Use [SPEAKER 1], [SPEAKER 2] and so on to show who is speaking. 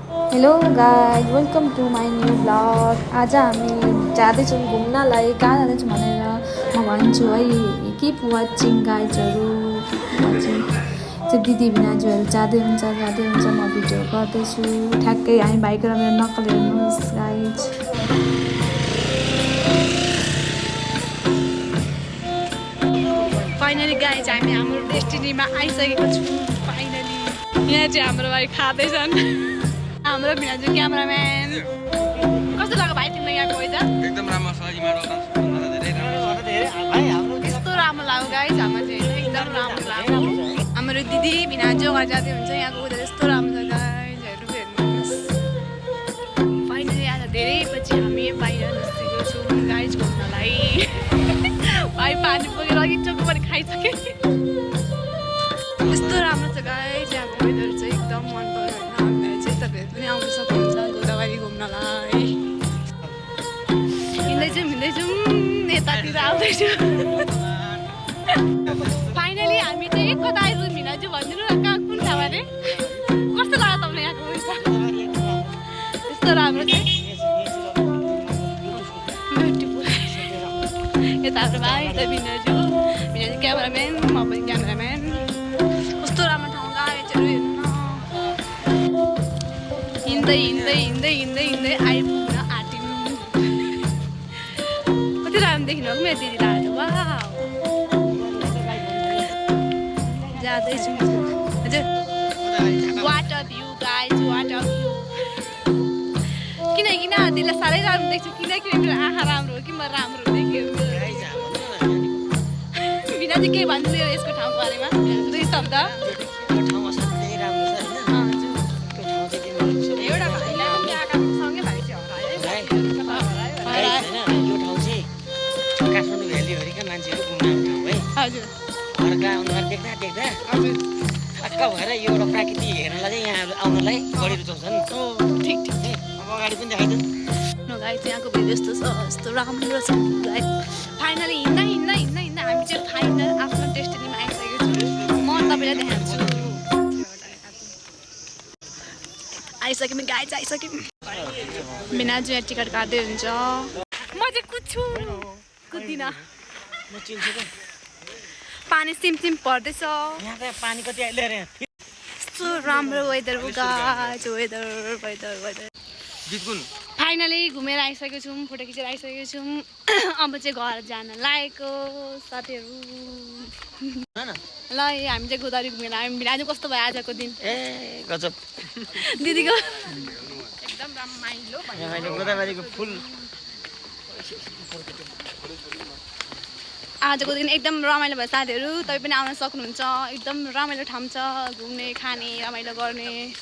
[SPEAKER 1] Hello guys welcome to my new blog. आज हामी जाँदैछौँ घुम्नलाई। कहाँ जाँदैछौँ भनेर म भन्छु है। किप वाचिङ गाइजहरू, दिदी भिनाजुहरू जाँदै हुन्छ म भिडियो गर्दैछु। ठ्याक्कै हामी बाइक र मेरो नक्कल हेर्नुहोस् गाइज। फाइनली गाइज हामी हाम्रो डेस्टिनीमा आइसकेको छौँ। फाइनली यहाँ चाहिँ हाम्रो भाइ खाँदैछन्। हाम्रो भिनाजु क्यामेराम्यान। कस्तो लाग्यो भाइ तिमीलाई यहाँको वेदर?
[SPEAKER 2] एकदम राम्रो छ।
[SPEAKER 1] यस्तो राम्रो लाग्यो गाइज हाम्रो चाहिँ एकदम राम्रो लाग्यो। हाम्रो दिदी भिनाजु घर जाँदै हुन्छ। यहाँको वेदर यस्तो राम्रो छ गाइज, हेर्नुहोस्। फाइनली आज धेरै पछि हामी बाहिर निस्केको छौँ गाइज घुम्नलाई। भाइ पानी बोकेर अघि चोको पनि खाइसके। यस्तो राम्रो छ गाइज यहाँको वेदर चाहिँ एकदम मन पर्यो होइन। हामीलाई चाहिँ तपाईँहरू पनि आउनु सक्नुहुन्छ गोदावरी घुम्नलाई। हिँड्दैछौँ यतातिर आउँदैछु। फाइनली हामी चाहिँ एक कता आइपुग्यौँ भिनाजु भनिदिनु न कहाँ कुन ठाउँ अरे? कस्तो लाग्यो तपाईँलाई यहाँको वेदर? यस्तो राम्रो चाहिँ यता हाम्रो भाइ, यता भिनाजु क्यामेराम्यान, म पनि क्यामेराम्यान। कस्तो राम्रो ठाउँ गाइजहरू हेर्नु न। हिँड्दै आइपुग्न आँट्यौँ। कति राम्रो देखिनु मेरो दिदीलाई आज। वाउ जाँदैछौँ हजुर। What a view guys, what a view. किन दिदीलाई साह्रै राम्रो देख्छु। किनकि मेरो आँखा राम्रो हो कि म राम्रो देखेँ? भिनाजु केही भन्नु यसको ठाउँको बारेमा दुई शब्द? हजुर
[SPEAKER 3] अक्का भएर यो एउटा प्राकृतिक हेर्नलाई चाहिँ यहाँ आउनलाई बढी रुचाउँछन्।
[SPEAKER 1] ठिक
[SPEAKER 3] अब अगाडि पनि देखाइदिउँ।
[SPEAKER 1] गाइज यहाँको भिडियो यस्तो छ, यस्तो राम्रो छ गाइज। फाइनली हिँड्दा हामी चाहिँ फाइनल आफ्नो डेस्टिनीमा आइसकेको छौँ। म तपाईँलाई देखाउँछु। आइसक्यौँ गाइज, आइसक्यौँ। भिनाजु यहाँ टिकट काट्दै हुन्छ। म चाहिँ कुद्छु, कुद्दिनँ। पानी सिमसिम पर्दैछ।
[SPEAKER 3] यहाँ त पानी कति आइले अरे।
[SPEAKER 1] यस्तो राम्रो वेदर हो गाइज, वेदर। फाइनली घुमेर आइसकेको छौँ, फोटो खिचेर आइसकेको छौँ। अब चाहिँ घर जान लागेको साथीहरू। ल हामी चाहिँ गोदावरी घुमेर आयौँ। भिनाजु कस्तो भयो आजको दिन?
[SPEAKER 3] ए गजब।
[SPEAKER 1] दिदीको
[SPEAKER 3] एकदम रमाइलो गोदावरीको फुल।
[SPEAKER 1] आजको दिन एकदम रमाइलो भयो साथीहरू। तपाईँ पनि आउन सक्नुहुन्छ। एकदम रमाइलो ठाउँ छ, घुम्ने खाने रमाइलो गर्ने।